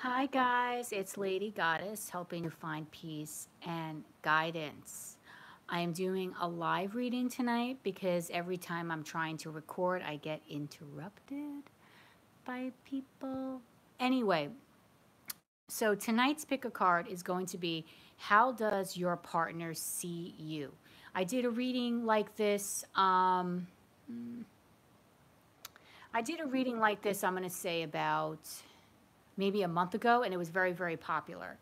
Hi guys, it's Lady Goddess helping you find peace and guidance. I am doing a live reading tonight because every time I'm trying to record, I get interrupted by people. Anyway, so tonight's pick a card is going to be how does your partner see you? I did a reading like this. I did a reading like this, I'm going to say about maybe a month ago, and it was very, very popular.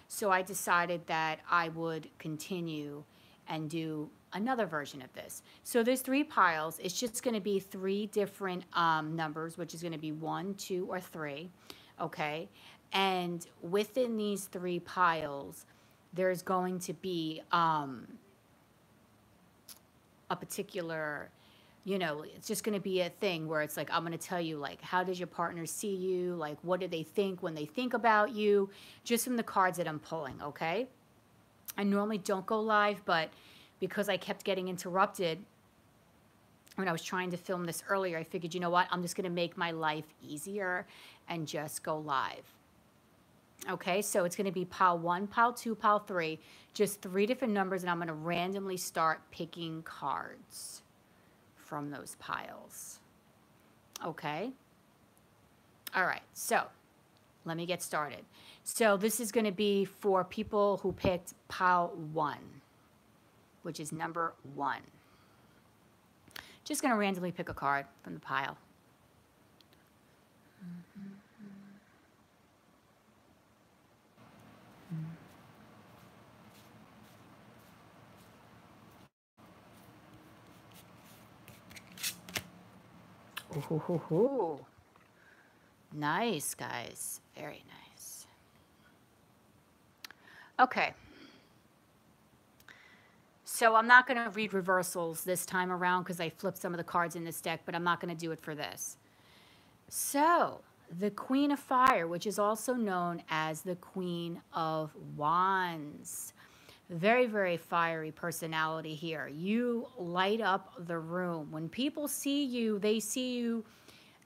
So I decided that I would continue and do another version of this. So there's three piles. It's just going to be three different numbers, which is going to be 1, 2, or 3. Okay. And within these three piles, there's going to be a particular, it's just going to be a thing where it's like, I'm going to tell you, like, how does your partner see you? Like, what do they think when they think about you? Just from the cards that I'm pulling, okay? I normally don't go live, but because I kept getting interrupted when I was trying to film this earlier, I figured, you know what? I'm just going to make my life easier and just go live. Okay, so it's going to be pile 1, pile 2, pile 3, just three different numbers, and I'm going to randomly start picking cards from those piles. Okay? All right, so let me get started. So this is going to be for people who picked pile 1, which is number 1. Just going to randomly pick a card from the pile. Ooh. Nice, guys. Very nice. Okay. So I'm not going to read reversals this time around because I flipped some of the cards in this deck, but I'm not going to do it for this. So the Queen of Fire, which is also known as the Queen of Wands. Very, very fiery personality here. You light up the room. When people see you, they see you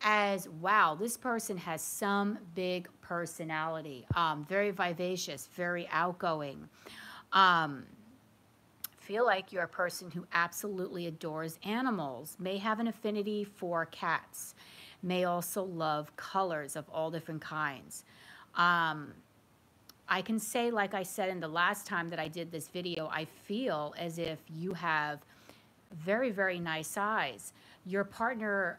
as, wow, this person has some big personality. Very vivacious, very outgoing. Feel like you're a person who absolutely adores animals, may have an affinity for cats, may also love colors of all different kinds. I can say, like I said in the last time that I did this video, I feel as if you have very, very nice eyes. Your partner,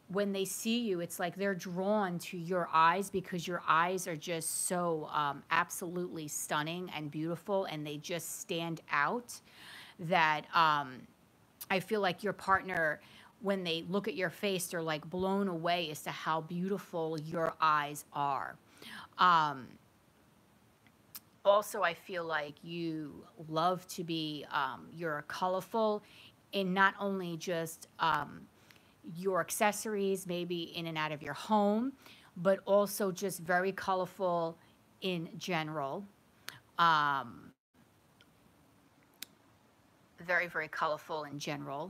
when they see you, it's like they're drawn to your eyes because your eyes are just so absolutely stunning and beautiful, and they just stand out that I feel like your partner, when they look at your face, they're like blown away as to how beautiful your eyes are. Also, I feel like you love to be, you're colorful in not only just your accessories, maybe in and out of your home, but also just very colorful in general. Very, very colorful in general.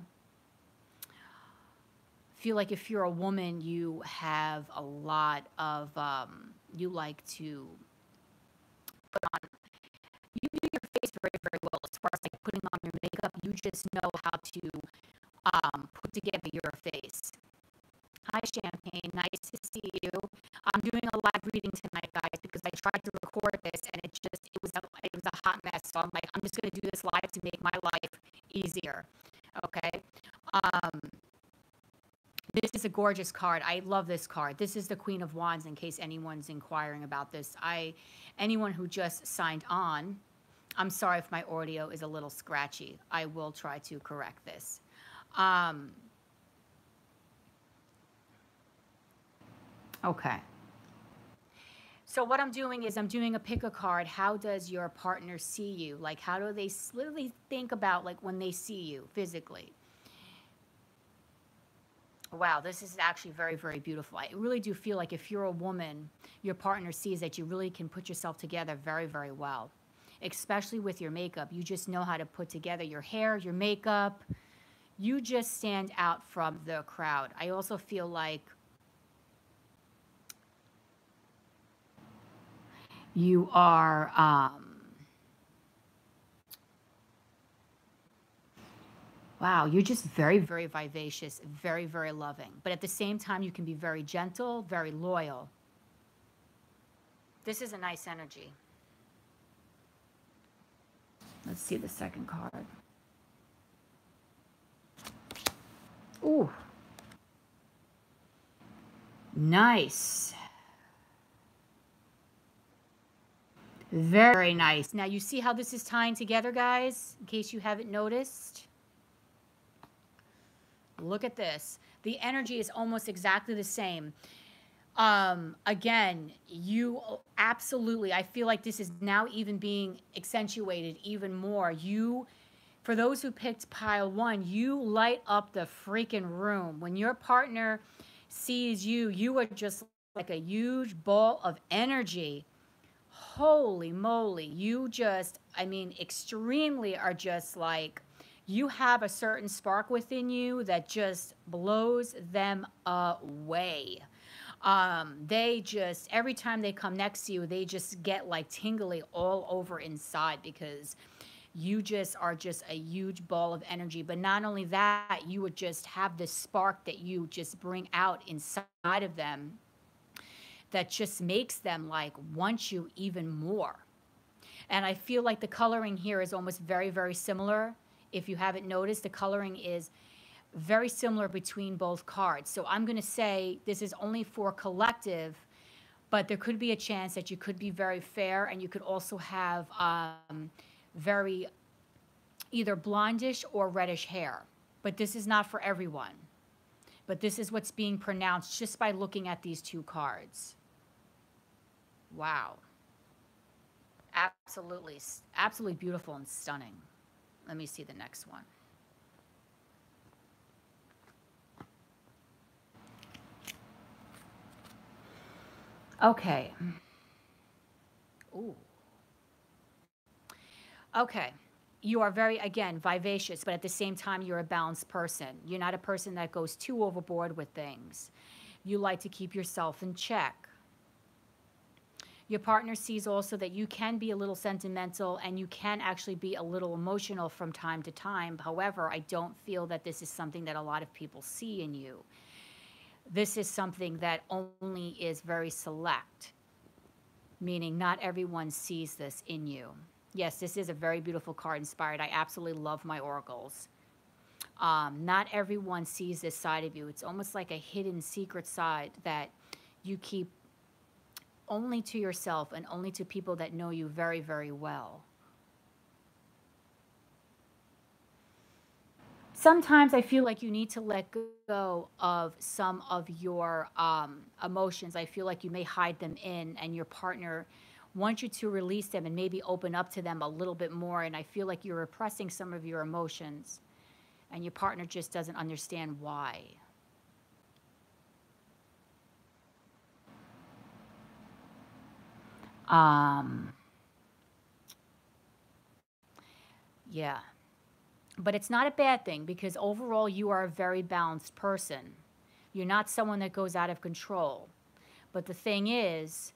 Feel like if you're a woman, you have a lot of, you like to put on, you do your face very, very well as far as like putting on your makeup. You just know how to put together your face. Hi, Champagne. Nice to see you. I'm doing a live reading tonight, guys, because I tried to record this and it was a hot mess. So I'm like, I'm just gonna do this live to make my life easier. Okay. This is a gorgeous card. I love this card. This is the Queen of Wands. In case anyone's inquiring about this, anyone who just signed on, I'm sorry if my audio is a little scratchy. I will try to correct this. Okay. So what I'm doing is I'm doing a pick a card. How does your partner see you? Like, how do they literally think about, like, when they see you physically? Wow, this is actually very, very beautiful. I really do feel like if you're a woman, your partner sees that you really can put yourself together very, very well, especially with your makeup. You just know how to put together your hair, your makeup. You just stand out from the crowd. I also feel like You are, wow, you're just very, very vivacious, very, very loving. But at the same time, you can be very gentle, very loyal. This is a nice energy. Let's see the second card. Ooh, nice. Very nice. Now you see how this is tying together, guys, in case you haven't noticed. Look at this. The energy is almost exactly the same. Again, you absolutely, I feel like this is now even being accentuated even more. You, for those who picked pile one, you light up the freaking room. When your partner sees you, you are just like a huge ball of energy. Holy moly. You just, I mean, extremely are just like, you have a certain spark within you that just blows them away. They just, every time they come next to you, they just get like tingly all over inside because you just are just a huge ball of energy. But not only that, you would just have this spark that you just bring out inside of them that just makes them like want you even more. And I feel like the coloring here is almost very, very similar. If you haven't noticed, the coloring is very similar between both cards. So I'm going to say this is only for collective, but there could be a chance that you could be very fair and you could also have very either blondish or reddish hair. But this is not for everyone. But this is what's being pronounced just by looking at these two cards. Wow. Absolutely, absolutely beautiful and stunning. Let me see the next one. Okay. Ooh. Okay. You are very, again, vivacious, but at the same time, you're a balanced person. You're not a person that goes too overboard with things. You like to keep yourself in check. Your partner sees also that you can be a little sentimental and you can actually be a little emotional from time to time. However, I don't feel that this is something that a lot of people see in you. This is something that only is very select, meaning not everyone sees this in you. Yes, this is a very beautiful card, Inspired. I absolutely love my oracles. Not everyone sees this side of you. It's almost like a hidden secret side that you keep only to yourself and only to people that know you very, very well. Sometimes I feel like you need to let go of some of your emotions. I feel like you may hide them in, and your partner wants you to release them and maybe open up to them a little bit more. And I feel like you're repressing some of your emotions, and your partner just doesn't understand why. Um, yeah. But it's not a bad thing because overall you are a very balanced person. You're not someone that goes out of control. But the thing is,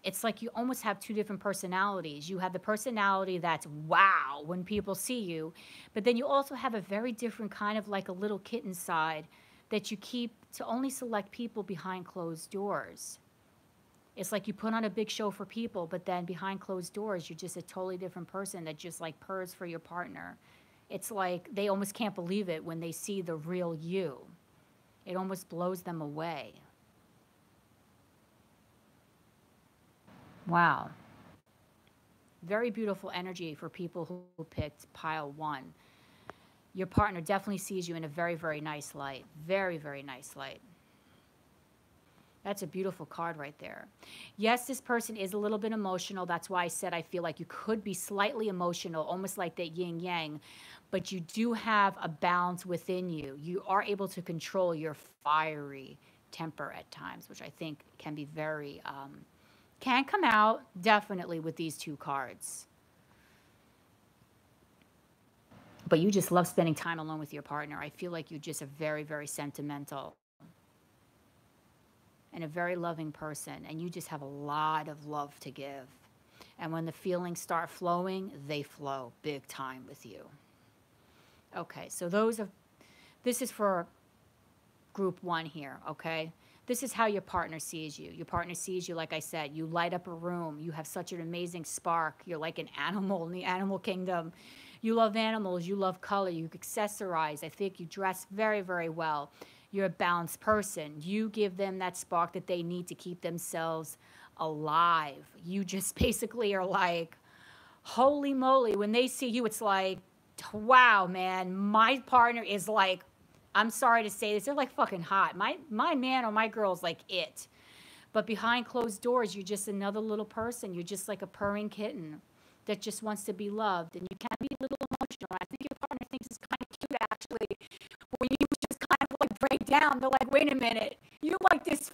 it's like you almost have two different personalities. You have the personality that's wow when people see you, but then you also have a very different kind of like a little kitten side that you keep to only select people behind closed doors. It's like you put on a big show for people, but then behind closed doors, you're just a totally different person that just like purrs for your partner. It's like they almost can't believe it when they see the real you. It almost blows them away. Wow. Very beautiful energy for people who picked pile one. Your partner definitely sees you in a very, very nice light. Very, very nice light. That's a beautiful card right there. Yes, this person is a little bit emotional. That's why I said I feel like you could be slightly emotional, almost like that yin yang, but you do have a balance within you. You are able to control your fiery temper at times, which I think can be very, can come out definitely with these two cards. But you just love spending time alone with your partner. I feel like you're just a very, very sentimental. and a very loving person, and you just have a lot of love to give. And when the feelings start flowing, they flow big time with you. Okay, so this is for group one here, okay? This is how your partner sees you. Your partner sees you, like I said, you light up a room. You have such an amazing spark. You're like an animal in the animal kingdom. You love animals. You love color. You accessorize. I think you dress very, very well. You're a balanced person. You give them that spark that they need to keep themselves alive. You just basically are like, holy moly. When they see you, it's like, wow, man, my partner is like, I'm sorry to say this, they're like fucking hot. My man or my girl's like it. But behind closed doors, you're just another little person. You're just like a purring kitten that just wants to be loved. And you can be a little emotional. I think your partner thinks it's kind of cute, actually, when you just kind of like break down. They're like, wait a minute, you're like this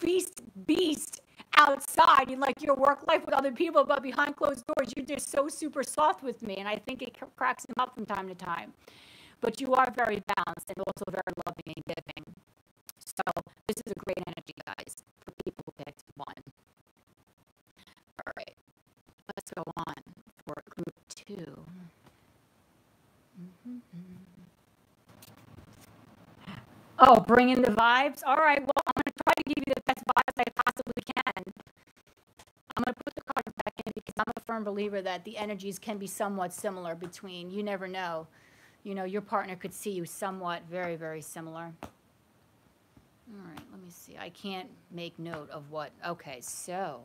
beast outside in like your work life with other people, but behind closed doors, you're just so super soft with me. And I think it cracks them up from time to time. But you are very balanced and also very loving and giving. So this is a great energy, guys, for people who picked one. All right, let's go on for group two. Oh, bring in the vibes? All right, well, I'm going to try to give you the best vibes I possibly can. I'm going to put the cards back in because I'm a firm believer that the energies can be somewhat similar between, you never know. You know, your partner could see you somewhat very, very similar. All right, let me see. I can't make note of what. Okay, so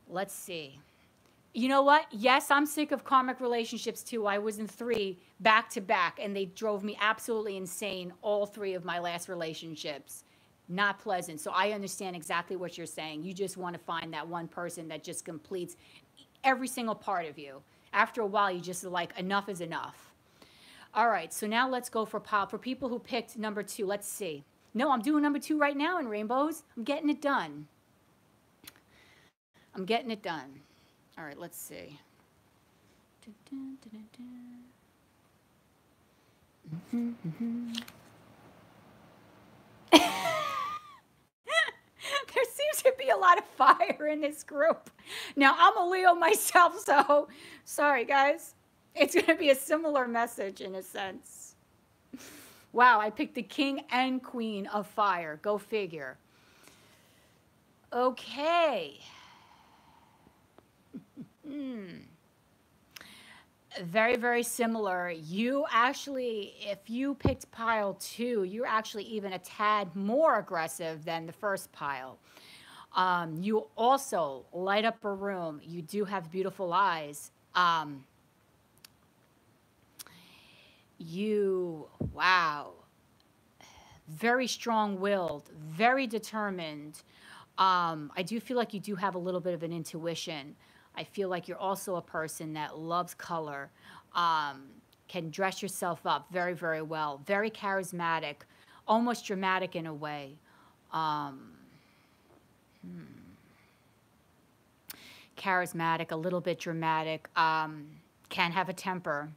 let's see. You know what? Yes, I'm sick of karmic relationships too. I was in 3 back to back, and they drove me absolutely insane, all 3 of my last relationships. Not pleasant. So I understand exactly what you're saying. You just want to find that one person that just completes every single part of you. After a while, you just are like, enough is enough. All right, so now let's go for people who picked number 2. Let's see. No, I'm doing number 2 right now in rainbows. I'm getting it done. I'm getting it done. All right, let's see. There seems to be a lot of fire in this group. Now, I'm a Leo myself, so sorry, guys. It's going to be a similar message in a sense. Wow, I picked the king and queen of fire. Go figure. Okay. Very, very similar. You actually, if you picked pile 2, you're actually even a tad more aggressive than the first pile. You also light up a room. You do have beautiful eyes. Wow, very strong-willed, very determined. I do feel like you do have a little bit of an intuition. I feel like you're also a person that loves color, can dress yourself up very, very well, very charismatic, almost dramatic in a way. Charismatic, a little bit dramatic, can have a temper.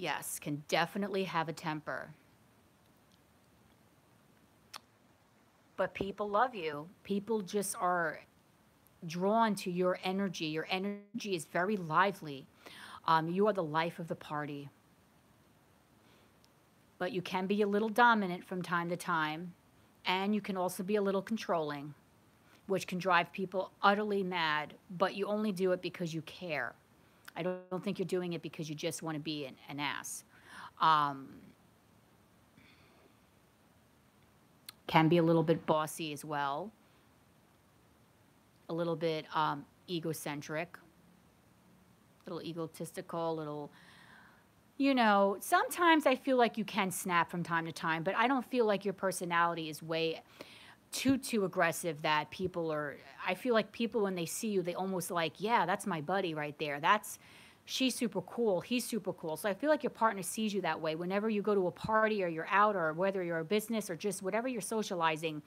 Yes, can definitely have a temper. But people love you. People just are drawn to your energy. Your energy is very lively. You are the life of the party. But you can be a little dominant from time to time. And you can also be a little controlling, which can drive people utterly mad. But you only do it because you care. I don't think you're doing it because you just want to be an ass. Can be a little bit bossy as well. A little bit egocentric. A little egotistical, a little, you know, sometimes I feel like you can snap from time to time, but I don't feel like your personality is way too aggressive that people are, I feel like people when they see you, they almost like, yeah, that's my buddy right there. She's super cool, he's super cool. So I feel like your partner sees you that way. Whenever you go to a party or you're out or whether you're a business or just whatever you're socializing,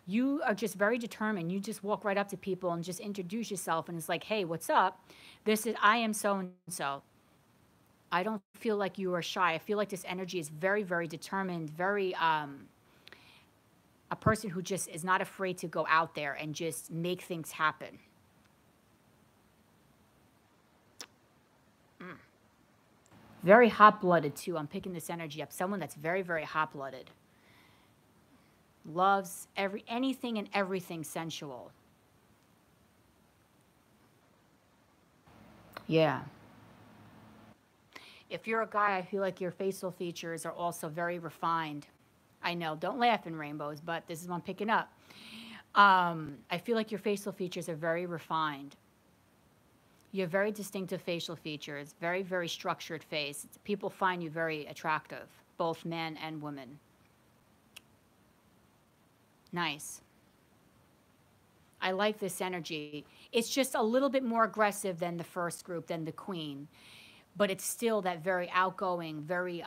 you are just very determined. You just walk right up to people and just introduce yourself and it's like, hey, what's up? I am so-and-so. I don't feel like you are shy. I feel like this energy is very, very determined, very, A person who just is not afraid to go out there and just make things happen. Very hot-blooded too. I'm picking this energy up. Someone that's very, very hot-blooded. Loves anything and everything sensual. Yeah. If you're a guy, I feel like your facial features are also very refined. I know, don't laugh in rainbows, but this is what I'm picking up. I feel like your facial features are very refined. You have very distinctive facial features, very, very structured face. People find you very attractive, both men and women. Nice. I like this energy. It's just a little bit more aggressive than the first group, than the queen. But it's still that very outgoing, very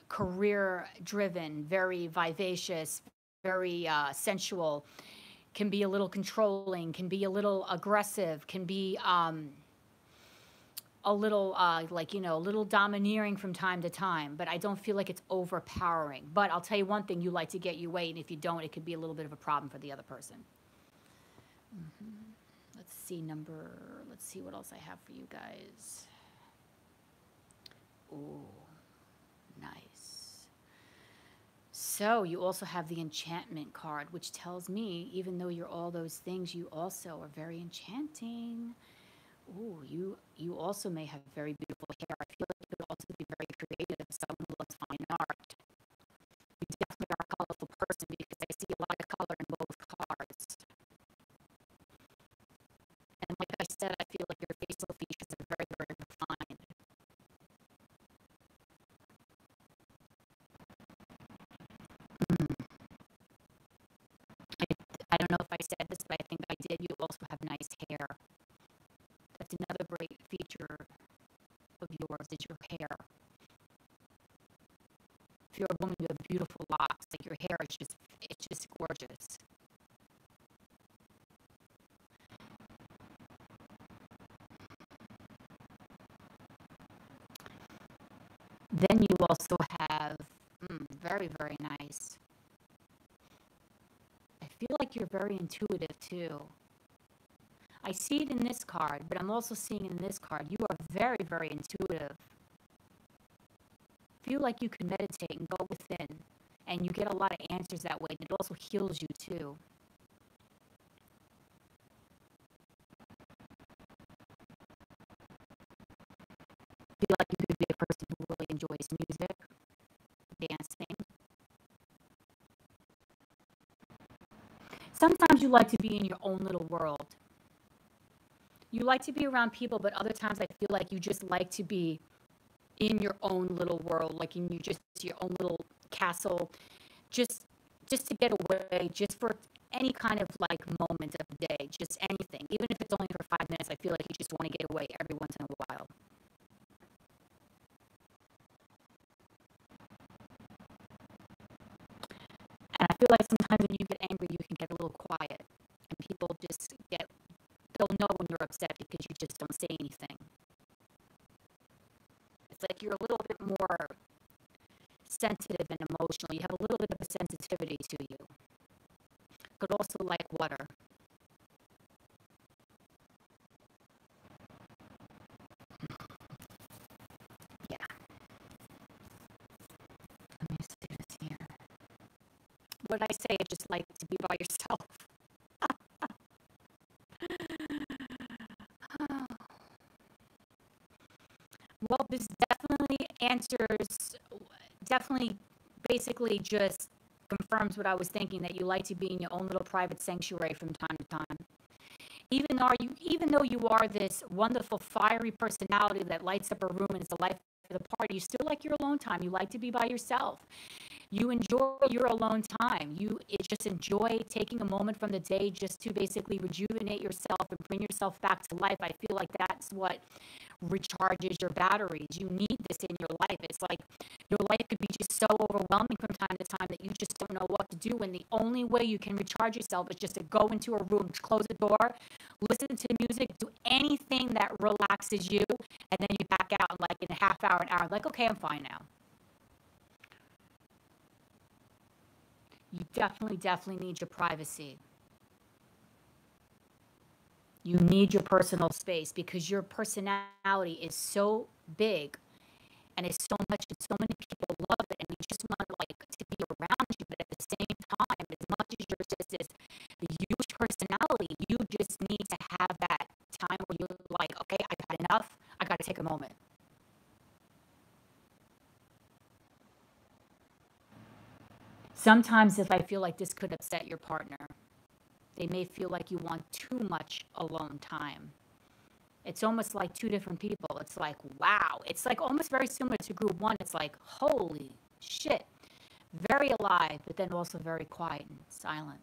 career driven, very vivacious, very sensual, can be a little controlling, can be a little aggressive, can be a little a little domineering from time to time, but I don't feel like it's overpowering. But I'll tell you one thing, you like to get your way, and if you don't, it could be a little bit of a problem for the other person. Let's see what else I have for you guys. Ooh, nice. So you also have the enchantment card, which tells me, even though you're all those things, you also are very enchanting. Ooh, you also may have very beautiful hair. I feel like you could also be very creative, someone who loves fine art. You definitely are a colorful person because I see a lot of color in both cards. And like I said, I feel like your facial features are very, very refined. I don't know if I said this, but I think I did. You also have nice hair. That's another great feature of yours is your hair. If you're a woman, you have beautiful locks. Like your hair is it's just gorgeous. Then you also have, very, very nice. I feel like you're very intuitive too. I see it in this card, but I'm also seeing in this card, you are very, very intuitive. Feel like you can meditate and go within, and you get a lot of answers that way. It also heals you too. Feel like you could be a person who really enjoys music, dancing. Sometimes you like to be in your own little world. You like to be around people, but other times I feel like you just like to be in your own little world, like in your own little castle, just just to get away, just for any kind of like moment of the day, just anything, even if it's only for 5 minutes. I feel like you just want to get away every once in a while. And I feel like sometimes when you get angry, you can get a little quiet, and people just they'll know when you're upset because you just don't say anything. It's like you're a little bit more sensitive and emotional. You have a little bit of a sensitivity to you. But also like water. Yeah. Let me see this here. What did I say? I just like to be by yourself. Well, this definitely answers, definitely basically just confirms what I was thinking, that you like to be in your own little private sanctuary from time to time. Even though you are this wonderful fiery personality that lights up a room and is the life of the party, you still like your alone time. You like to be by yourself. You enjoy your alone time. Just enjoy taking a moment from the day just to basically rejuvenate yourself and bring yourself back to life. I feel like that's what recharges your batteries. You need this in your life. It's like your life could be just so overwhelming from time to time that you just don't know what to do. And the only way you can recharge yourself is just to go into a room, close the door, listen to music, do anything that relaxes you, and then you back out like in a half hour, an hour, like, okay, I'm fine now. You definitely, definitely need your privacy. You need your personal space because your personality is so big and it's so much, and so many people love it, and they just want like to be around you. But at the same time, as much as you're just this huge personality, you just need to have that time where you're like, okay, I've had enough. I got to take a moment. Sometimes, if I feel like this could upset your partner, they may feel like you want too much alone time. It's almost like two different people. It's like, wow. It's like almost very similar to group one. It's like, holy shit. Very alive, but then also very quiet and silent.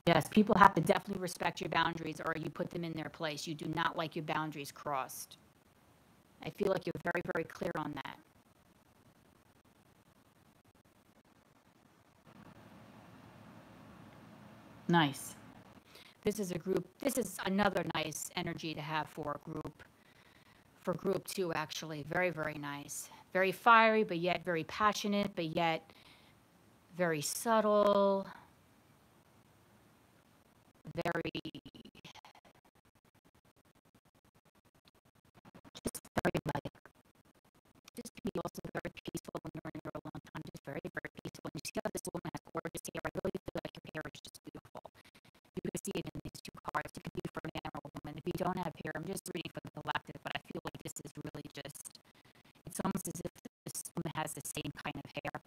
Yes, people have to definitely respect your boundaries or you put them in their place. You do not like your boundaries crossed. I feel like you're very, very clear on that. Nice. This is a group, this is another nice energy to have for group two, actually. Very, very nice. Very fiery, but yet very passionate, but yet very subtle, very, just very like, just be also very peaceful when you're in your alone time, just very, very peaceful. And you see how this woman has gorgeous hair. I really feel like your hair is just beautiful. You can see it in these two cards. It could be for a man or a woman. If you don't have hair, I'm just reading for the collective, but I feel like this is really just, it's almost as if this woman has the same kind of hair.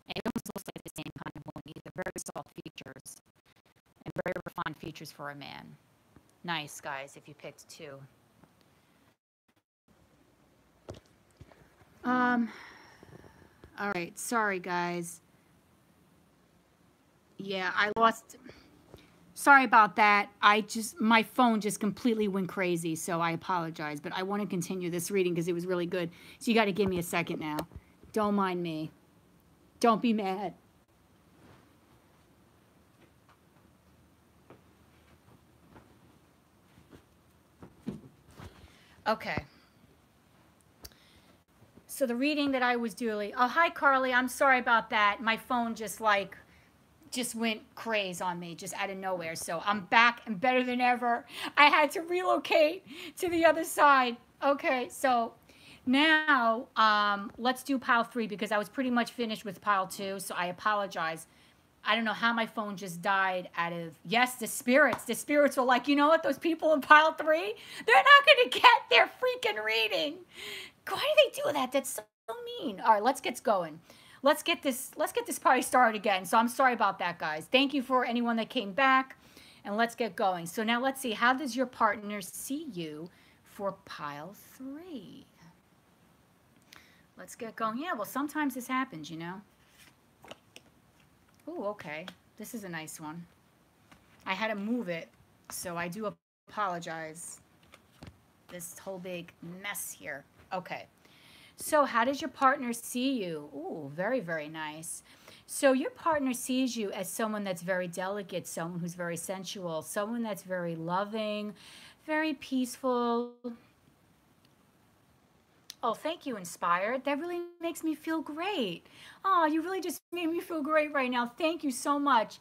And it almost looks like the same kind of woman, either very soft features and very refined features for a man. Nice, guys, if you picked two. Um, all right. Sorry, guys. Yeah, I lost. Sorry about that. My phone just completely went crazy, so I apologize. But I want to continue this reading because it was really good. So you got to give me a second now. Don't mind me. Don't be mad. Okay. So the reading that I was doing. Oh, hi, Carly. I'm sorry about that. My phone just went crazy on me just out of nowhere. So I'm back and better than ever. I had to relocate to the other side. Okay, so now let's do pile three because I was pretty much finished with pile two. So I apologize. I don't know how my phone just died out of, yes, the spirits. The spirits were like, you know what, those people in pile three, they're not going to get their freaking reading. Why do they do that? That's so mean. All right, let's get going. Let's get this party started again. So I'm sorry about that, guys. Thank you for anyone that came back, and let's get going. So now let's see, how does your partner see you for pile three? Let's get going. Yeah, well, sometimes this happens, you know. Ooh, okay. This is a nice one. I had to move it, so I do apologize. This whole big mess here. Okay. So, how does your partner see you? Ooh, very, very nice. So, your partner sees you as someone that's very delicate, someone who's very sensual, someone that's very loving, very peaceful. Oh, thank you, Inspired. That really makes me feel great. Oh, you really just made me feel great right now. Thank you so much.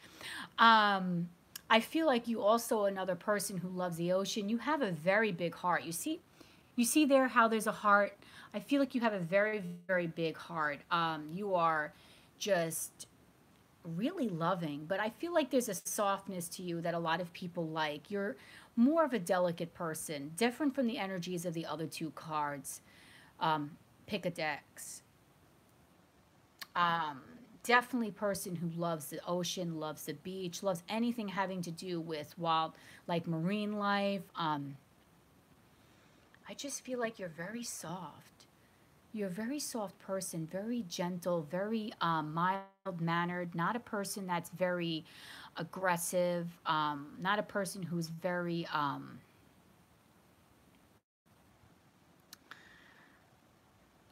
Um, I feel like you also another person who loves the ocean. You have a very big heart. You see there how there's a heart. I feel like you have a very, very big heart. You are just really loving, but I feel like there's a softness to you that a lot of people like. You're more of a delicate person, different from the energies of the other two cards. Um, Pick a decks. Um, Definitely person who loves the ocean, loves the beach, loves anything having to do with wild, like marine life. I just feel like you're very soft. You're a very soft person, very gentle, very mild mannered, not a person that's very aggressive, not a person who's very,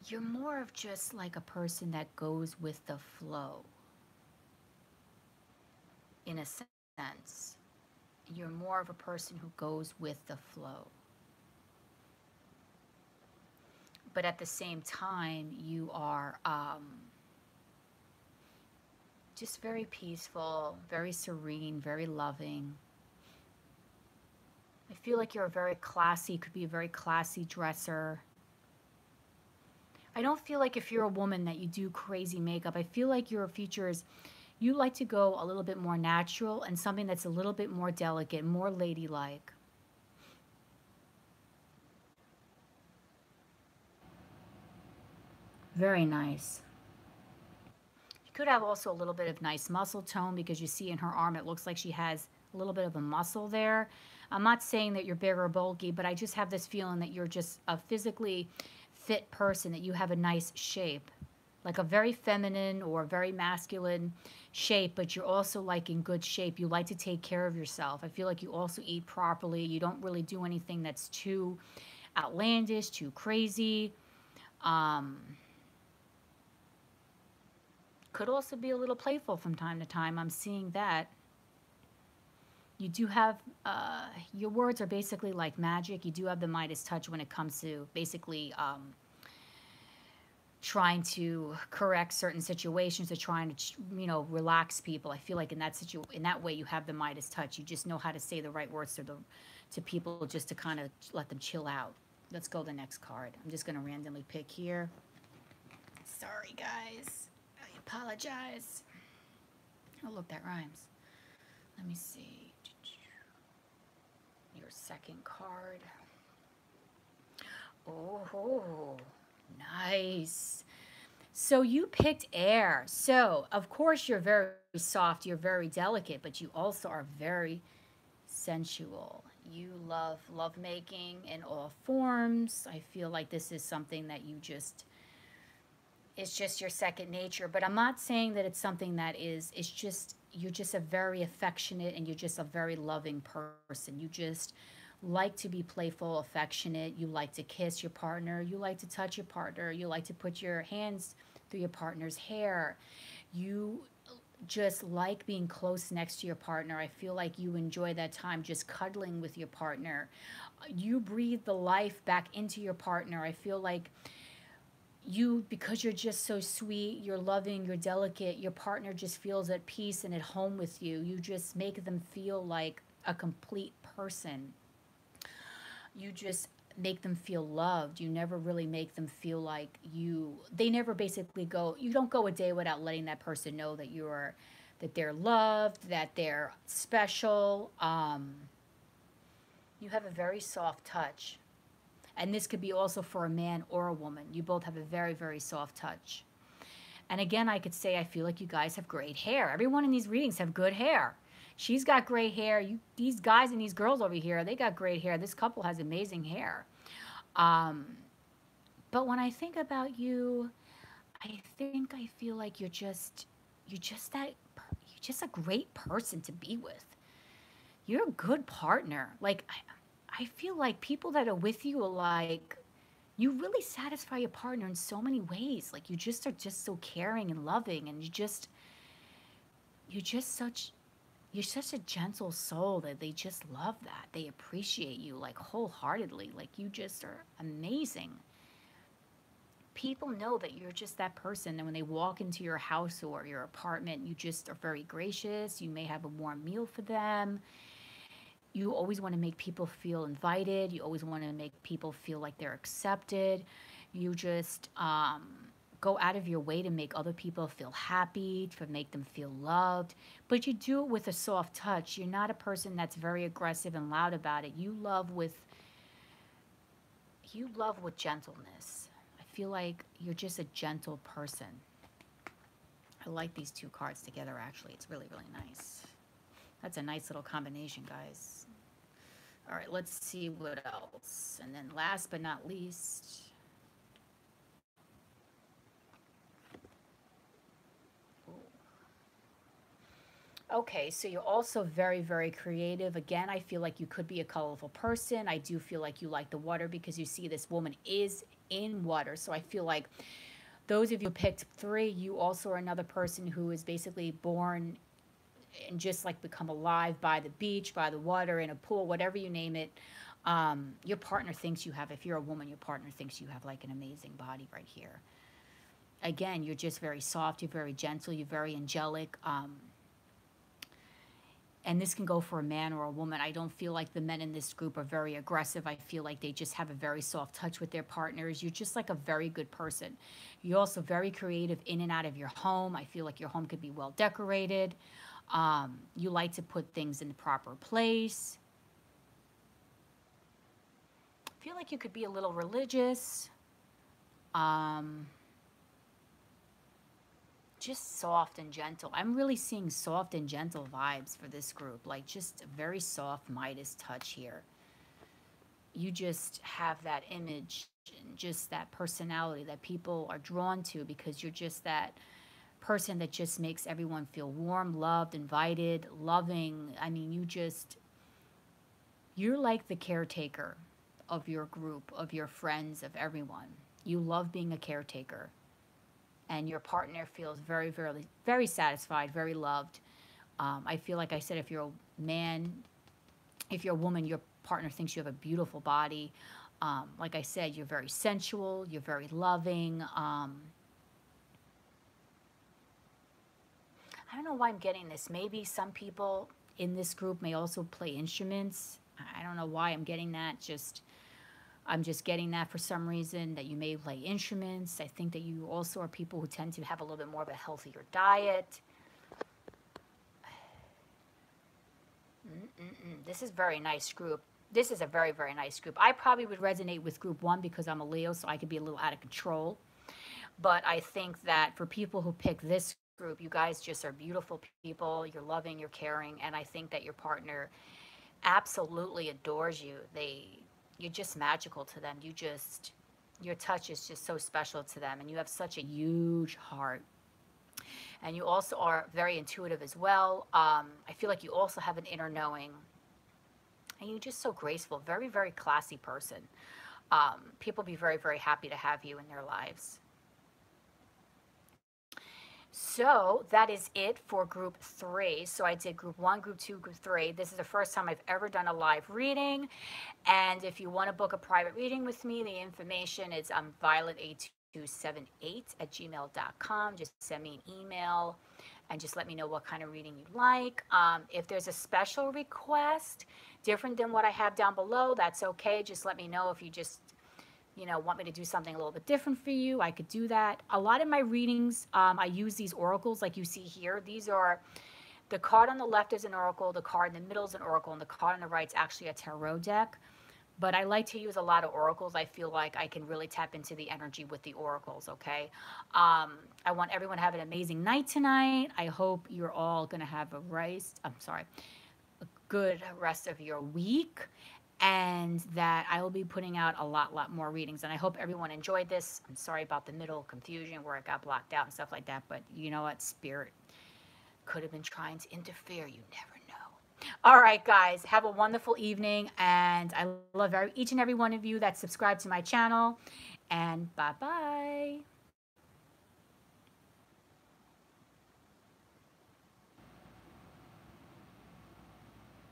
you're more of just like a person that goes with the flow in a sense. You're more of a person who goes with the flow. But at the same time, you are. Just very peaceful, very serene, very loving. I feel like you're a very classy, could be a very classy dresser. I don't feel like if you're a woman that you do crazy makeup. I feel like your features, you like to go a little bit more natural and something that's a little bit more delicate, more ladylike. Very nice. You could have also a little bit of nice muscle tone because you see in her arm it looks like she has a little bit of a muscle there. I'm not saying that you're big or bulky, but I just have this feeling that you're just a physically fit person, that you have a nice shape, like a very feminine or very masculine shape, but you're also like in good shape. You like to take care of yourself. I feel like you also eat properly. You don't really do anything that's too outlandish, too crazy. Um, could also be a little playful from time to time. I'm seeing that. You do have, your words are basically like magic. You do have the Midas touch when it comes to basically trying to correct certain situations or trying to, relax people. I feel like in that way you have the Midas touch. You just know how to say the right words to people just to kind of let them chill out. Let's go to the next card. I'm just going to randomly pick here. Sorry, guys. I apologize. Oh, look, that rhymes. Let me see. Your second card. Oh, nice. So you picked air. So, of course, you're very soft, you're very delicate, but you also are very sensual. You love lovemaking in all forms. I feel like this is something that it's just your second nature. But I'm not saying that it's something it's just, you're just a very affectionate and you're just a very loving person. You just like to be playful, affectionate. You like to kiss your partner. You like to touch your partner. You like to put your hands through your partner's hair. You just like being close next to your partner. I feel like you enjoy that time just cuddling with your partner. You breathe the life back into your partner. I feel like because you're just so sweet, you're loving, you're delicate, your partner just feels at peace and at home with you. You just make them feel like a complete person. You just make them feel loved. You never really make them feel like they never basically you don't go a day without letting that person know that they're loved, that they're special. You have a very soft touch. And this could be also for a man or a woman. You both have a very, very soft touch. And again, I could say I feel like you guys have great hair. Everyone in these readings have good hair. She's got great hair. These guys and these girls over here, they got great hair. This couple has amazing hair. Um, but when I think about you, I feel like you're just a great person to be with. You're a good partner. Like I feel like people that are with you are like, you really satisfy your partner in so many ways. Like you just are just so caring and loving, and you're just such you're such a gentle soul that they just love that. They appreciate you like wholeheartedly. Like you just are amazing. People know that you're just that person, and when they walk into your house or your apartment, you just are very gracious. You may have a warm meal for them. You always want to make people feel invited. You always want to make people feel like they're accepted. You just go out of your way to make other people feel happy, to make them feel loved. But you do it with a soft touch. You're not a person that's very aggressive and loud about it. You love with gentleness. I feel like you're just a gentle person. I like these two cards together, actually. It's really, really nice. That's a nice little combination, guys. All right, let's see what else. And then last but not least, okay, so you're also very, very creative. Again, I feel like you could be a colorful person. I do feel like you like the water because you see this woman is in water. So I feel like those of you who picked three, you also are another person who is basically born and just like become alive by the beach, by the water, in a pool, whatever you name it. Your partner thinks you have, if you're a woman, your partner thinks you have like an amazing body right here. again, you're just very soft, you're very gentle, you're very angelic. And this can go for a man or a woman. I don't feel like the men in this group are very aggressive. I feel like they just have a very soft touch with their partners. You're just like a very good person. You're also very creative in and out of your home. I feel like your home could be well decorated. You like to put things in the proper place. I feel like you could be a little religious. Um, just soft and gentle. I'm really seeing soft and gentle vibes for this group. Like just a very soft Midas touch here. You just have that image and just that personality that people are drawn to because you're just that person that just makes everyone feel warm, loved, invited, loving. I mean, you're like the caretaker of your group, of your friends, of everyone. You love being a caretaker. And your partner feels very, very, very satisfied, very loved. I feel like I said, if you're a man, if you're a woman, your partner thinks you have a beautiful body. Like I said, you're very sensual, you're very loving. I don't know why I'm getting this. Maybe some people in this group may also play instruments. I don't know why I'm getting that. I'm just getting that for some reason, that you may play instruments. I think that you also are people who tend to have a little bit more of a healthier diet. This is a very nice group. This is a very, very nice group. I probably would resonate with group one because I'm a Leo, so I could be a little out of control. But I think that for people who pick this group, you guys just are beautiful people. You're loving, you're caring, and I think that your partner absolutely adores you. You're just magical to them. Your touch is just so special to them, and you have such a huge heart. And you also are very intuitive as well. I feel like you also have an inner knowing, and you're just so graceful, very, very classy person. People be very, very happy to have you in their lives. So that is it for group three. So I did group one, group two, group three. This is the first time I've ever done a live reading. And if you want to book a private reading with me, the information is violet8278@gmail.com. Just send me an email and just let me know what kind of reading you'd like. If there's a special request different than what I have down below, that's okay. Just let me know if you just want me to do something a little bit different for you. I could do that. A lot of my readings, I use these oracles like you see here. These are, the card on the left is an oracle, the card in the middle is an oracle, and the card on the right is actually a tarot deck. But I like to use a lot of oracles. I feel like I can really tap into the energy with the oracles, okay? I want everyone to have an amazing night tonight. I hope you're all going to have a good rest of your week, and that I will be putting out a lot more readings. And I hope everyone enjoyed this. I'm sorry about the middle confusion where it got blocked out and stuff like that, but you know what? Spirit could have been trying to interfere. You never know. All right, guys, have a wonderful evening, and I love each and every one of you that subscribe to my channel, and bye-bye.